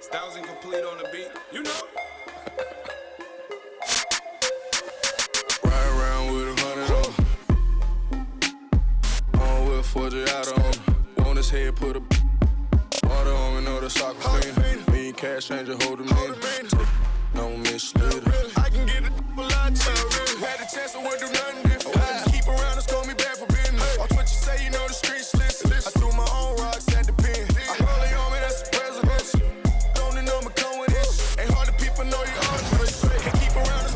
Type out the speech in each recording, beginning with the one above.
Styles incomplete on the beat, you know. Ride around with 100 on with Forgiato on. On his head, put a water on me, know the soccer fiend. Me and cash changer, hold him in. Don't mislead her. I can get it a lot cheaper. Had a chance to do nothing different. Keep around and score me back for business. Watch what you say, you know the streets listen. I threw my own rocks at the pen. I hold it on me, that's the president. Don't know me come with this. Ain't hard to people know you all straight. Keep around and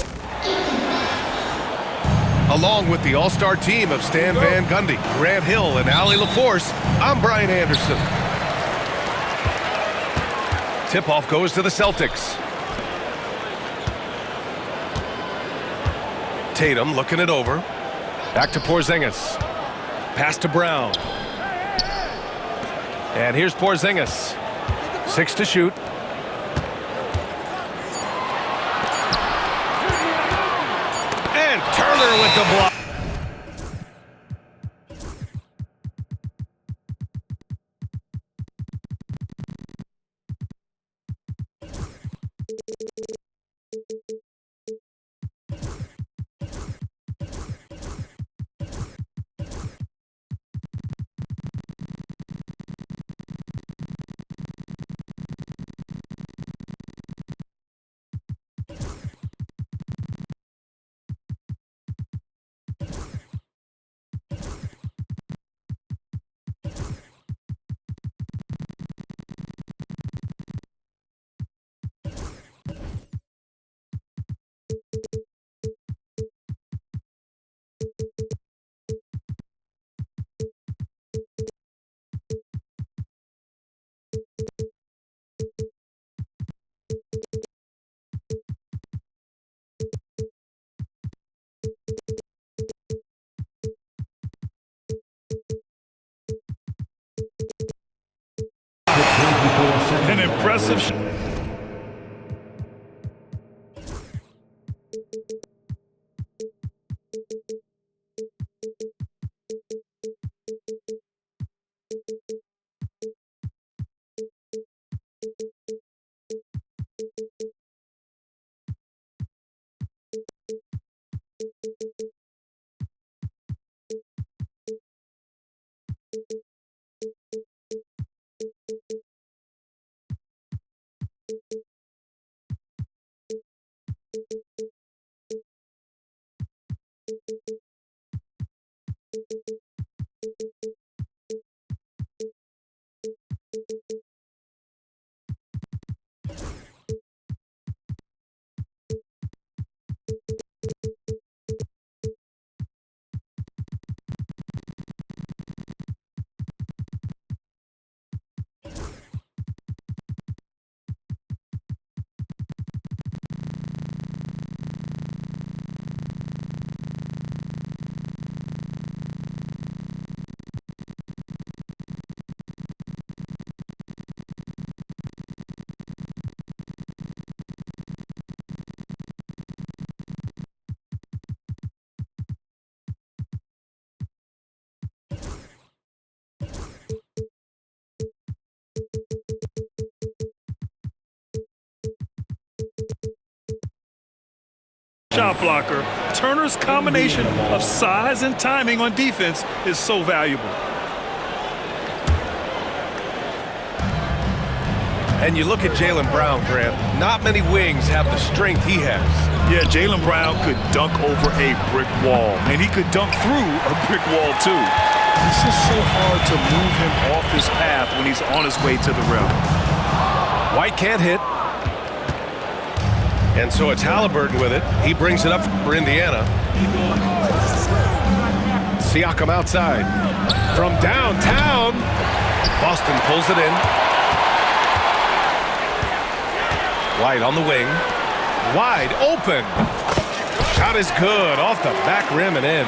Along with the all-star team of Stan Van Gundy, Grant Hill, and Allie LaForce, I'm Brian Anderson. Tip-off goes to the Celtics. Tatum looking it over. Back to Porzingis. Pass to Brown. And here's Porzingis. 6 to shoot. And Turner with the block. An impressive shot. Shot blocker. Turner's combination of size and timing on defense is so valuable. And you look at Jaylen Brown, Grant. Not many wings have the strength he has. Yeah, Jaylen Brown could dunk over a brick wall, and he could dunk through a brick wall too. It's just so hard to move him off his path when he's on his way to the rim. White can't hit. And so it's Halliburton with it. He brings it up for Indiana. Siakam outside. From downtown, Boston pulls it in. White on the wing. Wide open. Shot is good. Off the back rim and in.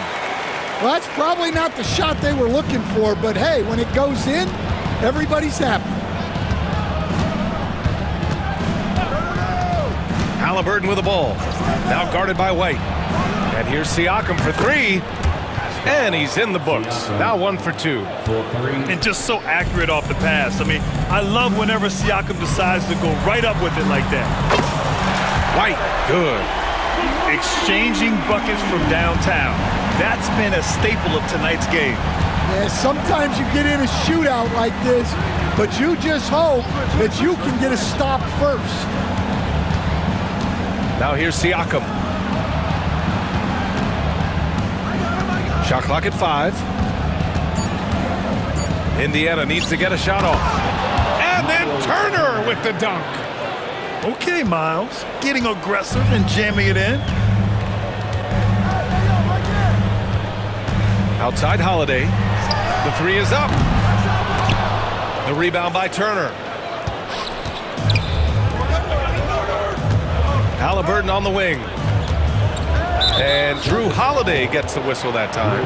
Well, that's probably not the shot they were looking for, but hey, when it goes in, everybody's happy. Halliburton with the ball. Now guarded by White. And here's Siakam for three. And he's in the books. Now 1 for 2. And just so accurate off the pass. I mean, I love whenever Siakam decides to go right up with it like that. White, good. Exchanging buckets from downtown. That's been a staple of tonight's game. Yeah, sometimes you get in a shootout like this, but you just hope that you can get a stop first. Now here's Siakam. Shot clock at 5. Indiana needs to get a shot off. And then Turner with the dunk. Okay, Miles. Getting aggressive and jamming it in. Outside Holiday. The 3 is up. The rebound by Turner. Halliburton on the wing. And Drew Holiday gets the whistle that time.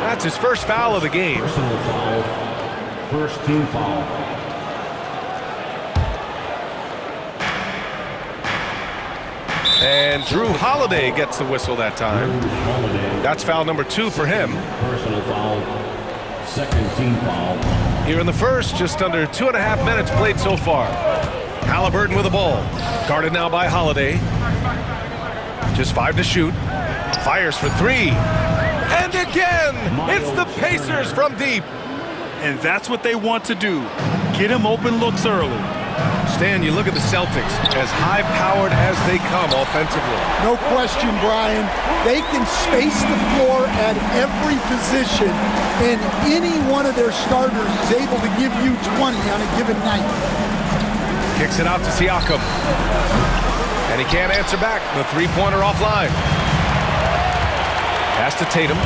That's his first foul of the game. First team foul. And Drew Holiday gets the whistle that time. That's foul number 2 for him. Personal foul. Second team foul. Here in the first, just under 2.5 minutes played so far. Halliburton with the ball. Guarded now by Holiday. Just 5 to shoot. Fires for 3. And again, it's the Pacers from deep. And that's what they want to do. Get him open looks early. Stan, you look at the Celtics, as high-powered as they come offensively. No question, Brian. They can space the floor at every position, and any one of their starters is able to give you 20 on a given night. Kicks it out to Siakam. And he can't answer back. The three-pointer offline. Pass to Tatum.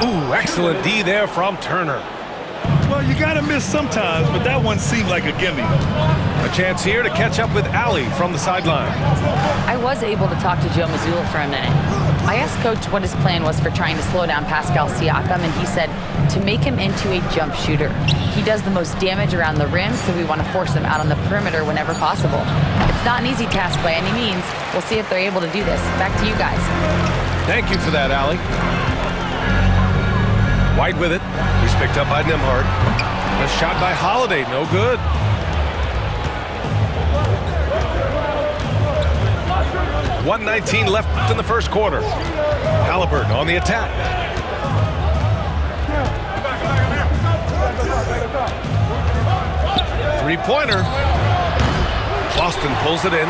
Ooh, excellent D there from Turner. Well, you got to miss sometimes, but that one seemed like a gimme. A chance here to catch up with Allie from the sideline. I was able to talk to Joe Mazzulla for a minute. I asked Coach what his plan was for trying to slow down Pascal Siakam, and he said to make him into a jump shooter. He does the most damage around the rim, so we want to force him out on the perimeter whenever possible. It's not an easy task by any means. We'll see if they're able to do this. Back to you guys. Thank you for that, Allie. White with it. He's picked up by Nembhard. A shot by Holiday, no good. .119 left in the first quarter. Halliburton on the attack. Three-pointer. Boston pulls it in.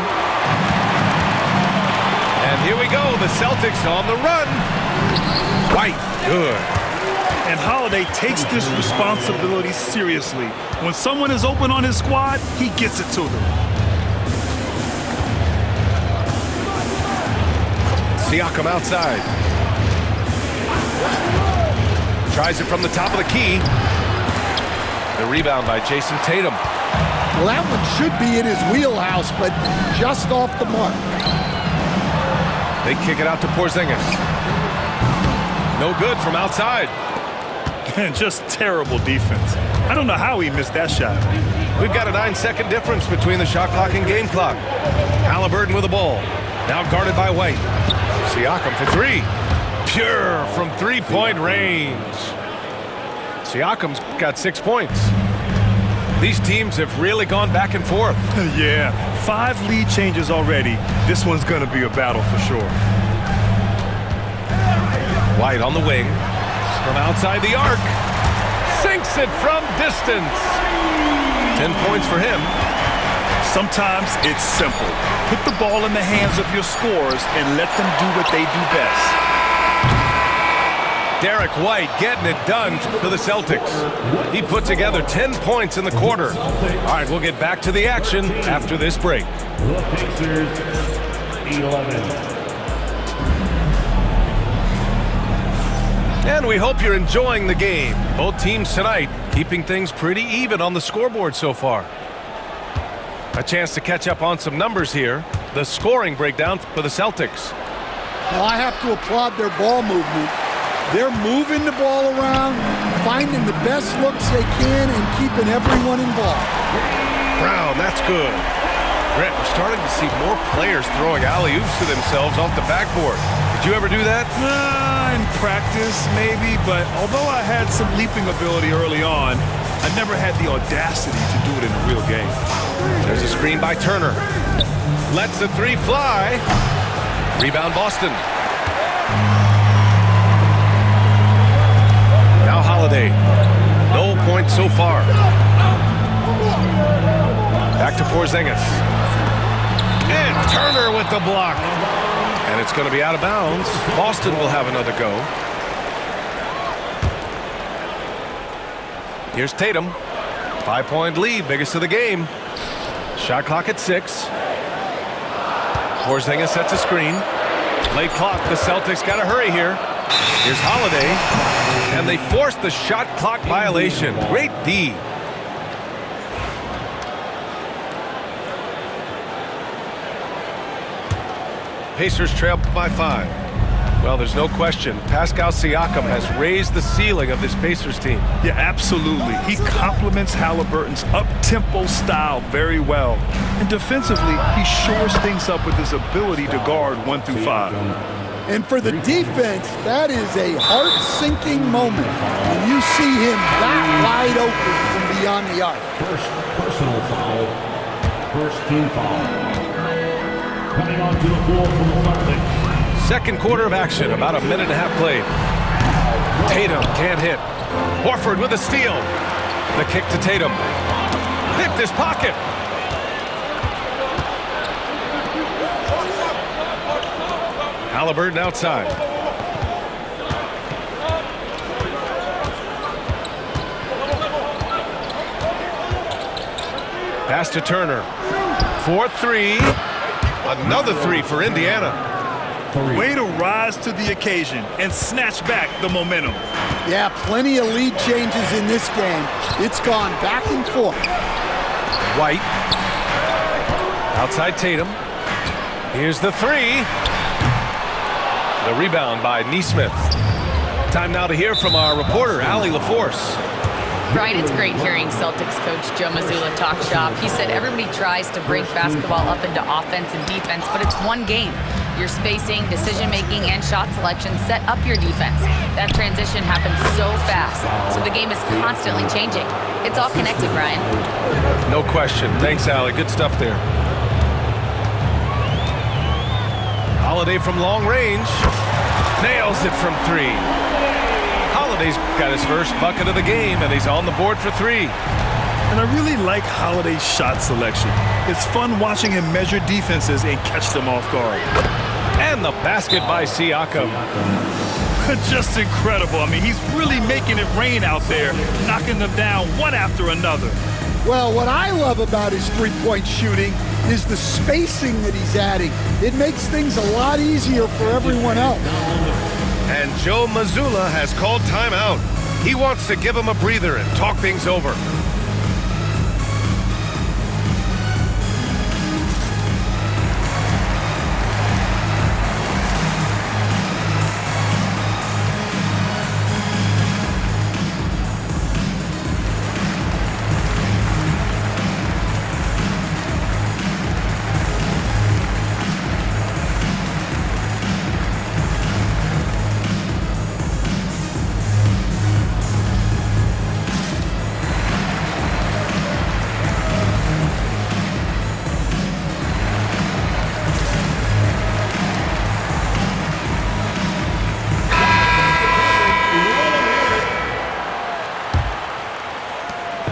And here we go, the Celtics on the run. White, good. And Holiday takes this responsibility seriously. When someone is open on his squad, he gets it to them. Siakam outside. Tries it from the top of the key. The rebound by Jason Tatum. Well, that one should be in his wheelhouse, but just off the mark. They kick it out to Porzingis. No good from outside. And just terrible defense. I don't know how he missed that shot. We've got a 9-second difference between the shot clock and game clock. Halliburton with the ball. Now guarded by White. Siakam for 3. Pure from three-point range. Siakam's got 6 points. These teams have really gone back and forth. Yeah, 5 lead changes already. This one's going to be a battle for sure. White on the wing. From outside the arc. Sinks it from distance. 10 points for him. Sometimes it's simple. Put the ball in the hands of your scorers and let them do what they do best. Derek White getting it done for the Celtics. He put together 10 points in the quarter. All right, we'll get back to the action after this break. The Pacers, 11. And we hope you're enjoying the game. Both teams tonight keeping things pretty even on the scoreboard so far. A chance to catch up on some numbers here. The scoring breakdown for the Celtics. Well, I have to applaud their ball movement. They're moving the ball around, finding the best looks they can, and keeping everyone involved. Brown, that's good. Brett, we're starting to see more players throwing alley-oops to themselves off the backboard. Did you ever do that? In practice, maybe, but although I had some leaping ability early on, I never had the audacity to do it in a real game. There's a screen by Turner. Lets the three fly. Rebound Boston. Now Holiday. No points so far. Back to Porzingis. And Turner with the block. And it's going to be out of bounds. Boston will have another go. Here's Tatum. 5-point lead, biggest of the game. Shot clock at 6. Porzingis sets a screen. Late clock, the Celtics got to hurry here. Here's Holiday. And they force the shot clock violation. Great D. Pacers trail by 5. Well, there's no question. Pascal Siakam has raised the ceiling of this Pacers team. Yeah, absolutely. He complements Halliburton's up-tempo style very well. And defensively, he shores things up with his ability to guard 1 through 5. And for the defense, that is a heart-sinking moment when you see him that wide open from beyond the arc. First personal foul. First team foul. Coming onto the floor from the Celtics. Second quarter of action, about a minute and a half played. Tatum can't hit. Horford with a steal. The kick to Tatum. Picked his pocket. Halliburton outside. Pass to Turner. 4-3. Another 3 for Indiana. Way to rise to the occasion and snatch back the momentum. Yeah, plenty of lead changes in this game. It's gone back and forth. White. Outside Tatum. Here's the 3. The rebound by Nesmith. Time now to hear from our reporter, Allie LaForce. Brian, it's great hearing Celtics coach Joe Mazzulla talk shop. He said everybody tries to break basketball up into offense and defense, but it's one game. Your spacing, decision-making, and shot selection set up your defense. That transition happens so fast, so the game is constantly changing. It's all connected, Brian. No question. Thanks, Allie. Good stuff there. Holiday from long range. Nails it from 3. Holiday's got his first bucket of the game, and he's on the board for 3. And I really like Holiday's shot selection. It's fun watching him measure defenses and catch them off guard. And the basket by Siakam. Just incredible. I mean, he's really making it rain out there, knocking them down one after another. Well, what I love about his three-point shooting is the spacing that he's adding. It makes things a lot easier for everyone else. And Joe Mazzulla has called timeout. He wants to give him a breather and talk things over.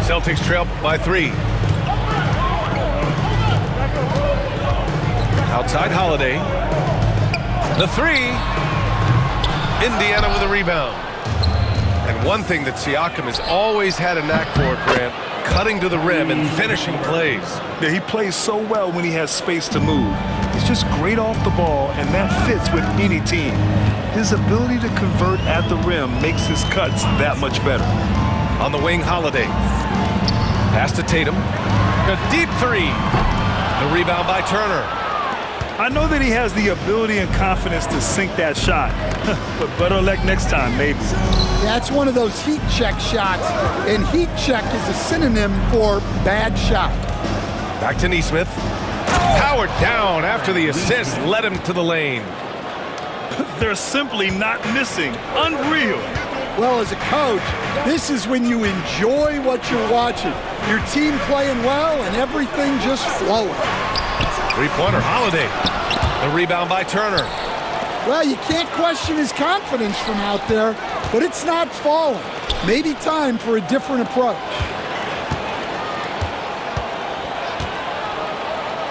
Celtics trail by 3. Outside Holiday. The 3. Indiana with a rebound. And one thing that Siakam has always had a knack for, Grant, cutting to the rim and finishing plays. Yeah, he plays so well when he has space to move. He's just great off the ball, and that fits with any team. His ability to convert at the rim makes his cuts that much better. On the wing, Holiday. Pass to Tatum. A deep 3. The rebound by Turner. I know that he has the ability and confidence to sink that shot, but better luck next time, maybe. That's one of those heat check shots, and heat check is a synonym for bad shot. Back to Nesmith. Powered down after the assist led him to the lane. They're simply not missing. Unreal. Well, as a coach, this is when you enjoy what you're watching. Your team playing well and everything just flowing. Three-pointer, Holiday. The rebound by Turner. Well, you can't question his confidence from out there, but it's not falling. Maybe time for a different approach.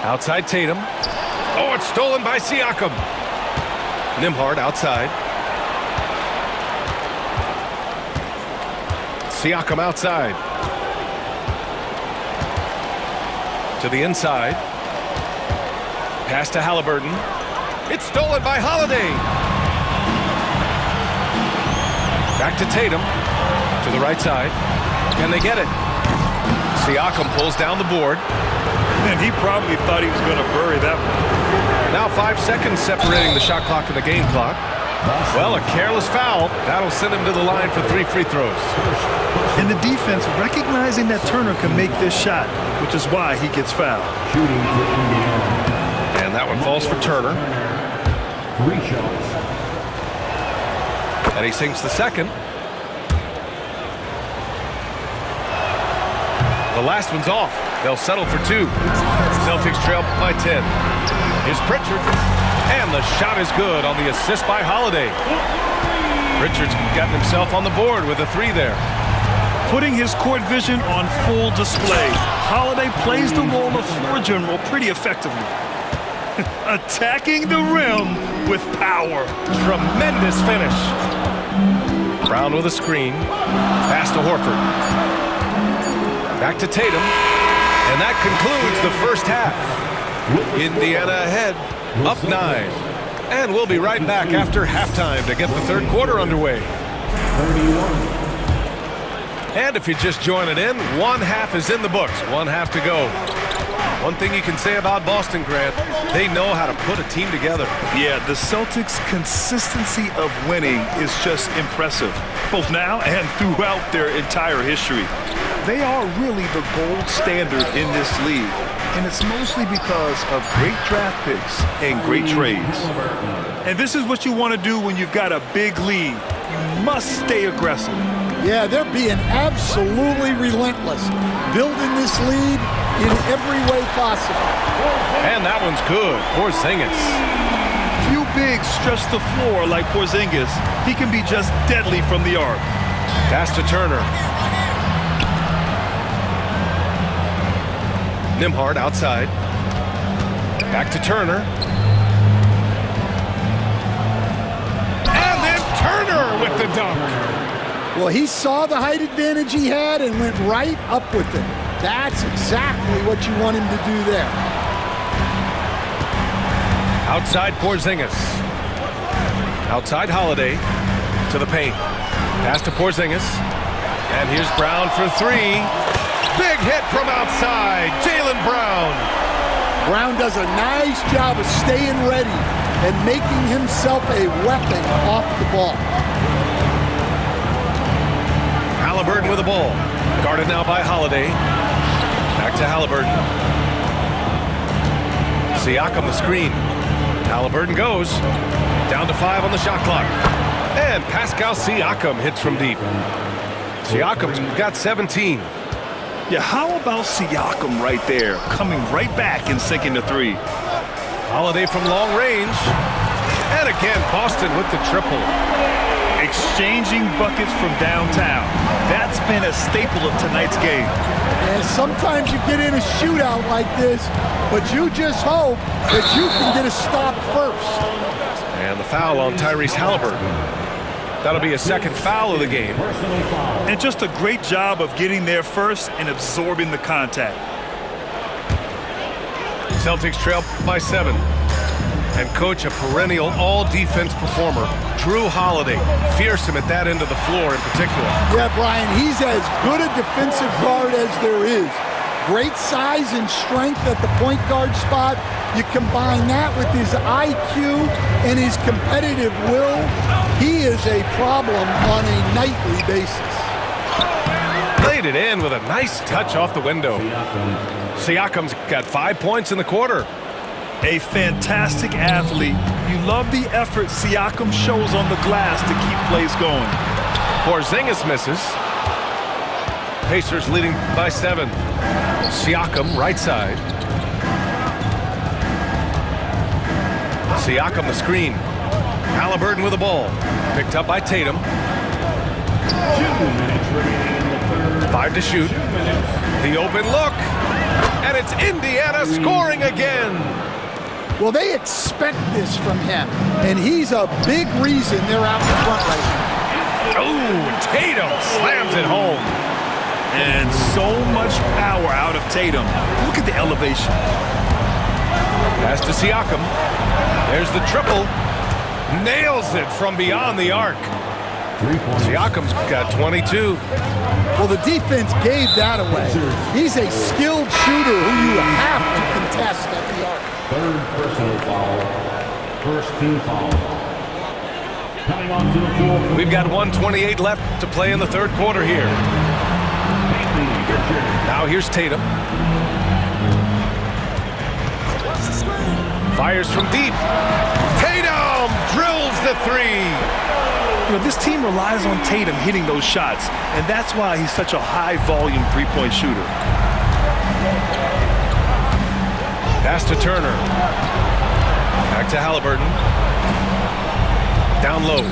Outside Tatum. Oh, it's stolen by Siakam. Nembhard outside. Siakam outside. To the inside. Pass to Halliburton. It's stolen by Holiday. Back to Tatum. To the right side. Can they get it? Siakam pulls down the board. And he probably thought he was going to bury that one. Now 5 seconds separating the shot clock and the game clock. Well, a careless foul. That'll send him to the line for 3 free throws. And the defense recognizing that Turner can make this shot, which is why he gets fouled. Shooting for Indiana. And that one falls for Turner. 3 shots. And he sinks the second. The last one's off. They'll settle for 2. Celtics trail by 10. Here's Pritchard. And the shot is good on the assist by Holiday. Pritchard's gotten himself on the board with a 3 there. Putting his court vision on full display. Holiday plays the role of floor general pretty effectively. Attacking the rim with power. Tremendous finish. Brown with a screen. Pass to Horford. Back to Tatum. And that concludes the first half. Indiana ahead, up 9. And we'll be right back after halftime to get the third quarter underway. 31. And if you're just joining in, one half is in the books. One half to go. One thing you can say about Boston, Grant, they know how to put a team together. Yeah, the Celtics' consistency of winning is just impressive, both now and throughout their entire history. They are really the gold standard in this league, and it's mostly because of great draft picks and great trades. And this is what you want to do when you've got a big lead. You must stay aggressive. Yeah, they're being absolutely relentless, building this lead in every way possible. And that one's good. Porzingis. Few bigs stretch the floor like Porzingis. He can be just deadly from the arc. Pass to Turner. Nembhard outside. Back to Turner. And then Turner with the dunk. Well, he saw the height advantage he had and went right up with it. That's exactly what you want him to do there. Outside Porzingis. Outside Holiday. To the paint. Pass to Porzingis. And here's Brown for 3. Big hit from outside. Jaylen Brown. Brown does a nice job of staying ready and making himself a weapon off the ball. Halliburton with the ball. Guarded now by Holiday. Back to Halliburton. Siakam the screen. Halliburton goes. Down to 5 on the shot clock. And Pascal Siakam hits from deep. Siakam's got 17. Yeah, how about Siakam right there, coming right back and sinking the 3. Holiday from long range. And again, Boston with the triple. Exchanging buckets from downtown. That's been a staple of tonight's game. And sometimes you get in a shootout like this, but you just hope that you can get a stop first. And the foul on Tyrese Halliburton. That'll be a second foul of the game. And just a great job of getting there first and absorbing the contact. Celtics trail by 7. And coach, a perennial all-defense performer, Drew Holiday. Fearsome at that end of the floor in particular. Yeah, Brian, he's as good a defensive guard as there is. Great size and strength at the point guard spot. You combine that with his IQ and his competitive will, he is a problem on a nightly basis. Laid it in with a nice touch off the window. Siakam's got 5 points in the quarter. A fantastic athlete. You love the effort Siakam shows on the glass to keep plays going. Porzingis misses. Pacers leading by 7. Siakam, right side. Siakam, the screen. Halliburton with the ball. Picked up by Tatum. 5 to shoot. The open look. And it's Indiana scoring again. Well, they expect this from him, and he's a big reason they're out in front right now. Oh, Tatum slams it home. And so much power out of Tatum. Look at the elevation. Pass to Siakam. There's the triple. Nails it from beyond the arc. Siakam's got 22. Well, the defense gave that away. He's a skilled shooter who you have to contest at the arc. Third personal foul. First team foul. Coming onto the floor. We've got 1:28 left to play in the third quarter here. Now here's Tatum. Fires from deep. Tatum drills the 3. You know, this team relies on Tatum hitting those shots, and that's why he's such a high-volume three-point shooter. Pass to Turner. Back to Halliburton. Down low.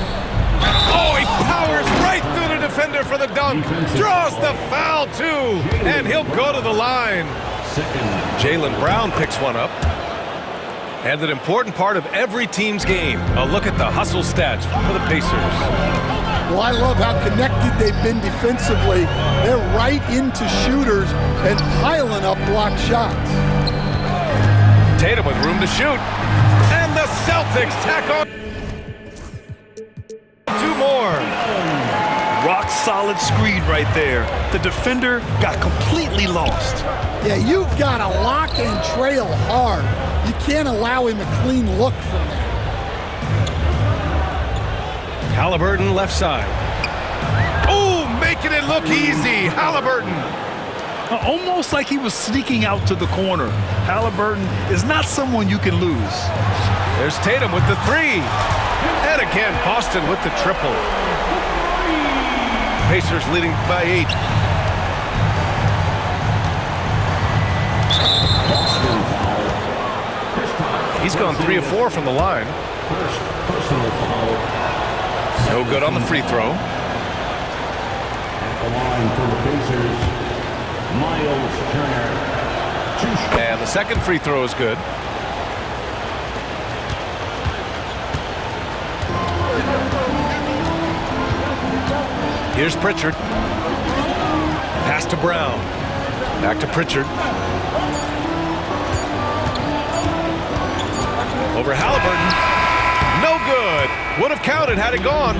Oh, he powers right through the defender for the dunk. Draws the foul, too. And he'll go to the line. Jaylen Brown picks one up. And an important part of every team's game. A look at the hustle stats for the Pacers. Well, I love how connected they've been defensively. They're right into shooters and piling up block shots. Tatum with room to shoot. And the Celtics tack on 2 more. Rock solid screen right there. The defender got completely lost. Yeah, you've got to lock and trail hard. You can't allow him a clean look from there. Halliburton left side. Oh, making it look easy. Halliburton. Almost like he was sneaking out to the corner. Halliburton is not someone you can lose. There's Tatum with the 3. And again, Boston with the triple. Pacers leading by 8. He's gone 3 of 4 from the line. First personal foul. No good on the free throw. At the line for the Pacers, Miles Turner. And the second free throw is good. Here's Pritchard. Pass to Brown. Back to Pritchard. Over Halliburton. No good. Would have counted had it gone.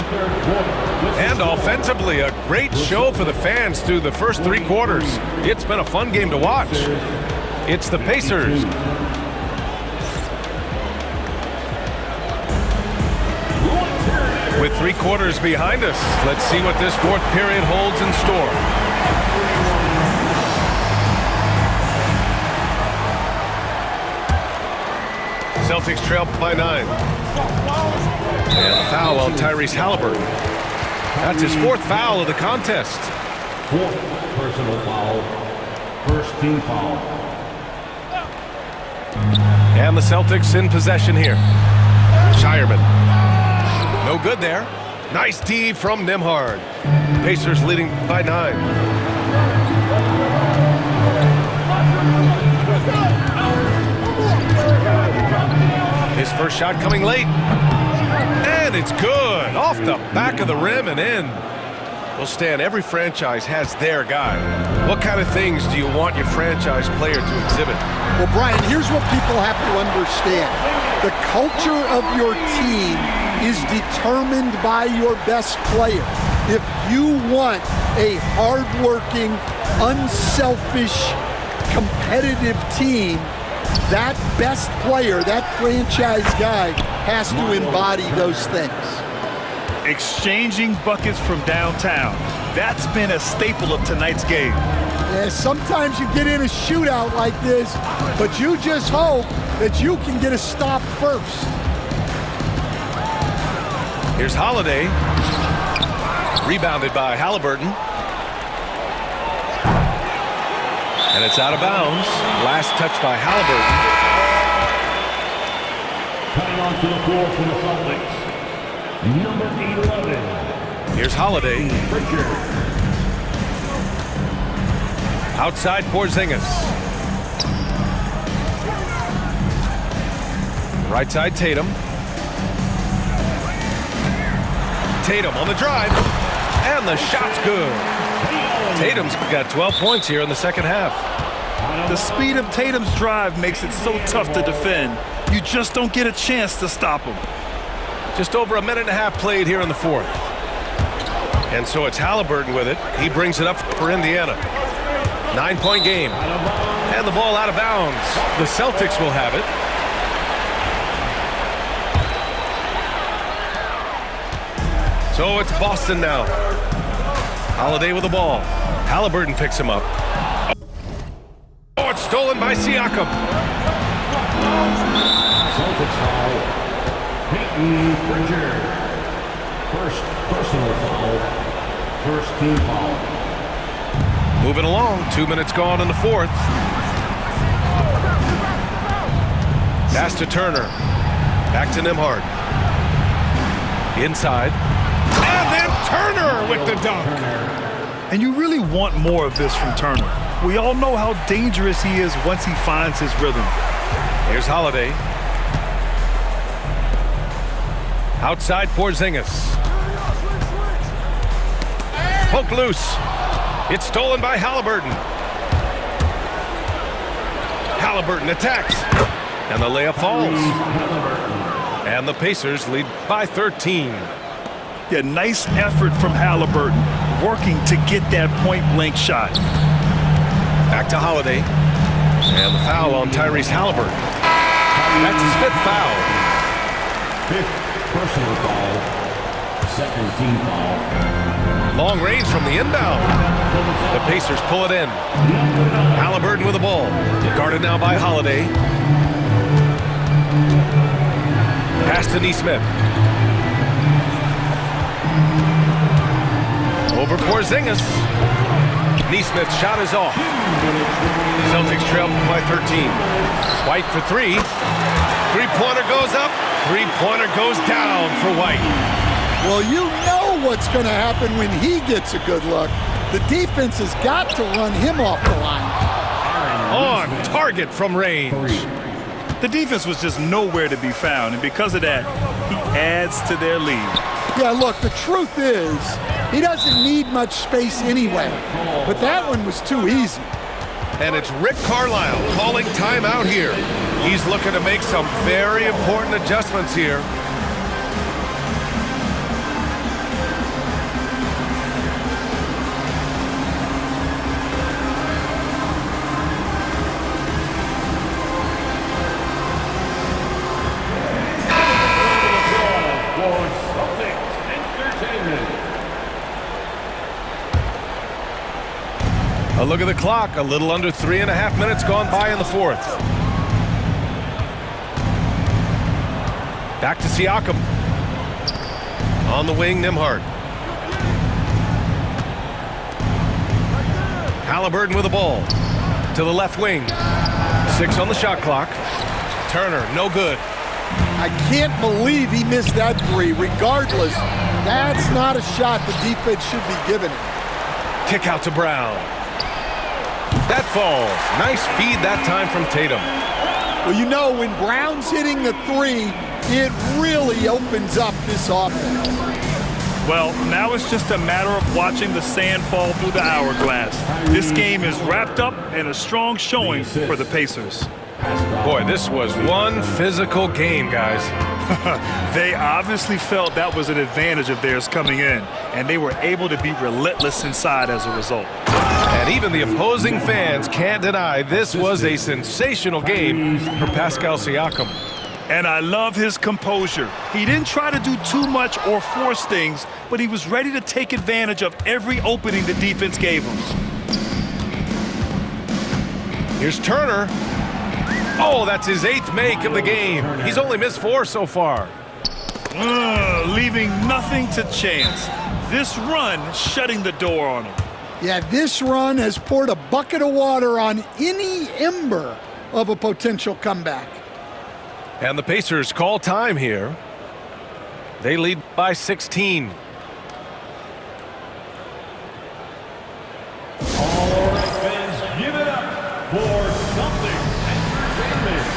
And offensively, a great show for the fans through the first 3 quarters. It's been a fun game to watch. It's the Pacers. With 3 quarters behind us, let's see what this 4th period holds in store. Celtics trail by 9. And a foul on Tyrese Halliburton. That's his 4th foul of the contest. 4th personal foul. First team foul. And the Celtics in possession here. Shireman. No good there. Nice D from Nembhard. Pacers leading by 9. His first shot coming late. And it's good. Off the back of the rim and in. Well, Stan, every franchise has their guy. What kind of things do you want your franchise player to exhibit? Well, Brian, here's what people have to understand. The culture of your team is determined by your best player. If you want a hardworking, unselfish, competitive team, that best player, that franchise guy, has to embody those things. Exchanging buckets from downtown. That's been a staple of tonight's game. Yeah, sometimes you get in a shootout like this, but you just hope that you can get a stop first. Here's Holiday. Rebounded by Halliburton. And it's out of bounds. Last touch by Halliburton. Coming on to the floor for the Celtics, number 11. Here's Holiday. Pritchard. Outside Porzingis. Right side Tatum. Tatum on the drive. And the shot's good. Tatum's got 12 points here in the second half. The speed of Tatum's drive makes it so tough to defend. You just don't get a chance to stop him. Just over a minute and a half played here in the fourth. And so it's Halliburton with it. He brings it up for Indiana. 9-point game. And the ball out of bounds. The Celtics will have it. So it's Boston now. Holiday with the ball. Halliburton picks him up. Oh, it's stolen by Siakam. Celtics foul. Peyton Pritchard. First personal foul. First team foul. Moving along. 2 minutes gone in the fourth. Pass to Turner. Back to Nembhard. Inside. And then Turner with the dunk. And you really want more of this from Turner. We all know how dangerous he is once he finds his rhythm. Here's Holiday. Outside Porzingis. Poke loose. It's stolen by Halliburton. Halliburton attacks. And the layup falls. And the Pacers lead by 13. Yeah, nice effort from Halliburton, working to get that point-blank shot. Back to Holiday. And the foul on Tyrese Halliburton. That's his fifth foul. Fifth personal foul. Second team foul. Long range from the inbound. The Pacers pull it in. Halliburton with the ball. Guarded now by Holiday. Pass to Nesmith. Over Porzingis. Nesmith's shot is off. Celtics trail by 13. White for three. Three-pointer goes up. Three-pointer goes down for White. Well, you know what's going to happen when he gets a good look. The defense has got to run him off the line. On target from range. The defense was just nowhere to be found, and because of that, he adds to their lead. Yeah, look, the truth is, he doesn't need much space anyway, but that one was too easy. And it's Rick Carlisle calling timeout here. He's looking to make some very important adjustments here. A look at the clock, a little under 3.5 minutes gone by in the fourth. Back to Siakam. On the wing, Nembhard. Halliburton with the ball. To the left wing. 6 on the shot clock. Turner, no good. I can't believe he missed that three. Regardless, that's not a shot the defense should be giving him. Kick out to Brown. That falls. Nice feed that time from Tatum. Well, you know, when Brown's hitting the three, it really opens up this offense. Well, now it's just a matter of watching the sand fall through the hourglass. This game is wrapped up in a strong showing for the Pacers. Boy, this was one physical game, guys. They obviously felt that was an advantage of theirs coming in, and they were able to be relentless inside as a result. And even the opposing fans can't deny this was a sensational game for Pascal Siakam. And I love his composure. He didn't try to do too much or force things, but he was ready to take advantage of every opening the defense gave him. Here's Turner. Oh, that's his 8th make of the game. He's only missed 4 so far. Leaving nothing to chance. This run shutting the door on him. Yeah, this run has poured a bucket of water on any ember of a potential comeback. And the Pacers call time here. They lead by 16. All right, fans, give it up for Something Entertainment.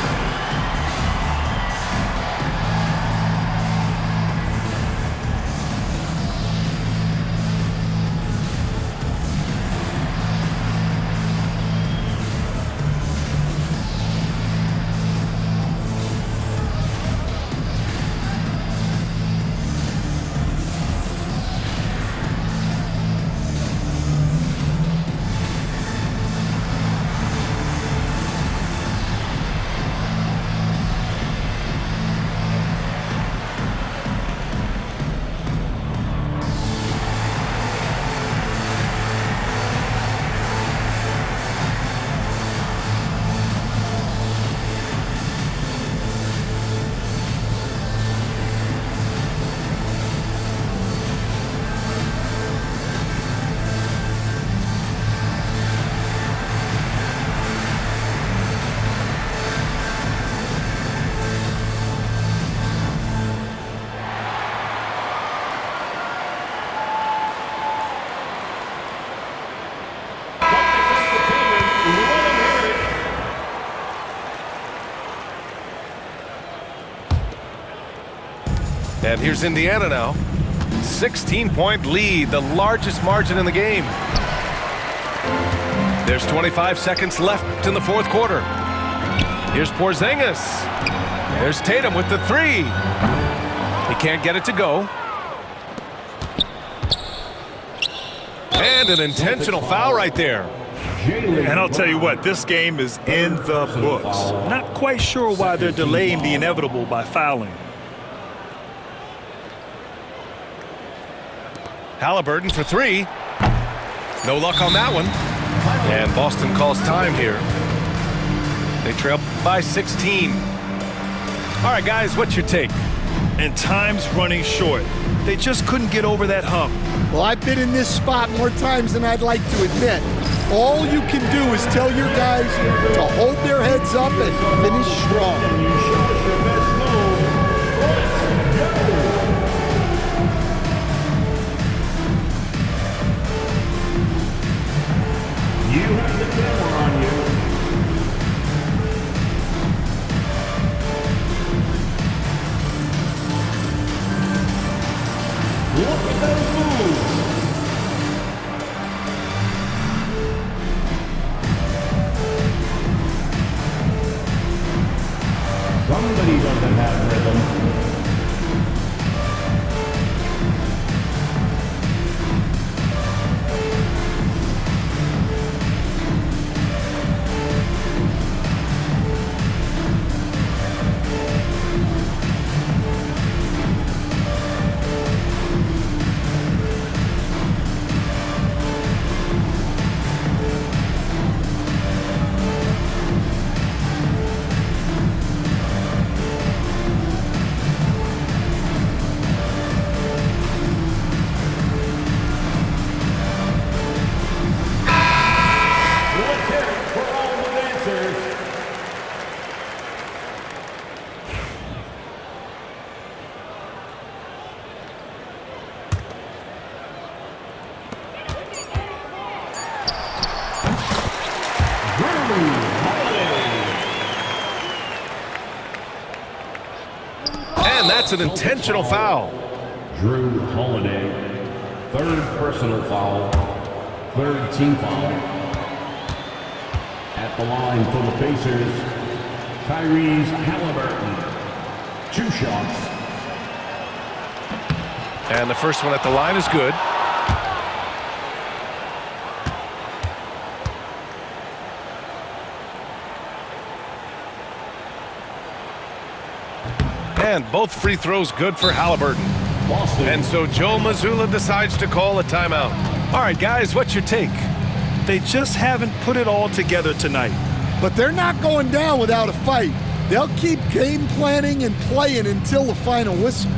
And here's Indiana now. 16-point lead, the largest margin in the game. There's 25 seconds left in the 4th quarter. Here's Porzingis. There's Tatum with the 3. He can't get it to go. And an intentional foul right there. And I'll tell you what, this game is in the books. Not quite sure why they're delaying the inevitable by fouling. Halliburton for 3. No luck on that one. And Boston calls time here. They trail by 16. All right, guys, what's your take? And time's running short. They just couldn't get over that hump. Well, I've been in this spot more times than I'd like to admit. All you can do is tell your guys to hold their heads up and finish strong. You have the camera on you. Look at those moves. Somebody doesn't have rhythm. And that's an intentional foul. Drew Holiday, 3rd personal foul, 3rd team foul. At the line for the Pacers, Tyrese Halliburton, 2 shots. And the first one at the line is good. And both free throws good for Halliburton. Boston. And so Joe Mazzulla decides to call a timeout. All right, guys, what's your take? They just haven't put it all together tonight. but they're not going down without a fight. They'll keep game planning and playing until the final whistle.